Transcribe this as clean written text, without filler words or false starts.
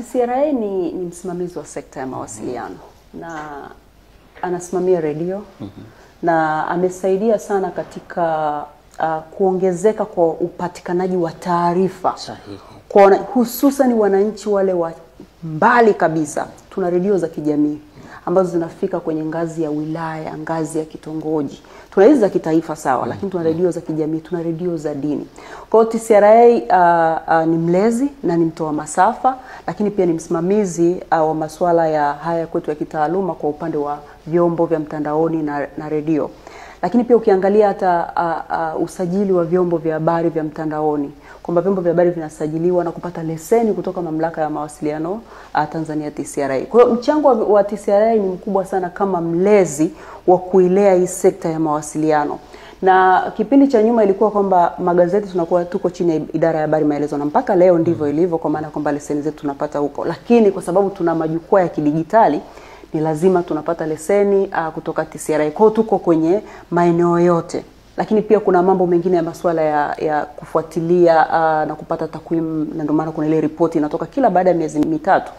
TCRA ni msimamizi wa sekta ya mawasiliano na anasimamia redio na amesaidia sana katika kuongezeka kwa upatikanaji wa taarifa kwa hususan wananchi wale wa mbali kabisa. Tuna redio za kijamii ambazo zinafika kwenye ngazi ya wilaya, ngazi ya kitongoji. Tuna hizi za kitaifa sawa, lakini tuna redio za kijamii, tuna redio za dini. Kwa hiyo TCRA ni mlezi na ni mtoa masafa, lakini pia ni msimamizi wa masuala ya haya kwetu ya kitaaluma kwa upande wa vyombo vya mtandaoni na redio. Lakini pia ukiangalia hata usajili wa vyombo vya habari vya mtandaoni, kwamba vyombo vya habari vinasajiliwa na kupata leseni kutoka mamlaka ya mawasiliano Tanzania TCRA. Kwa hiyo mchango wa TCRA ni mkubwa sana kama mlezi wa kuilea hii sekta ya mawasiliano. Na kipindi cha nyuma ilikuwa kwamba magazeti tuko chini ya idara ya habari maelezo, na mpaka leo ndivyo ilivyo, kwa maana kwamba leseni zetu tunapata huko. Lakini kwa sababu tuna majukwaa ya kidijitali, ni lazima tunapata leseni kutoka TCRA. Kwa hiyo tuko kwenye maeneo yote. Lakini pia kuna mambo mengine ya masuala ya kufuatilia na kupata takwimu, na ndio maana kuna ile ripoti inatoka kila baada ya miezi mitatu.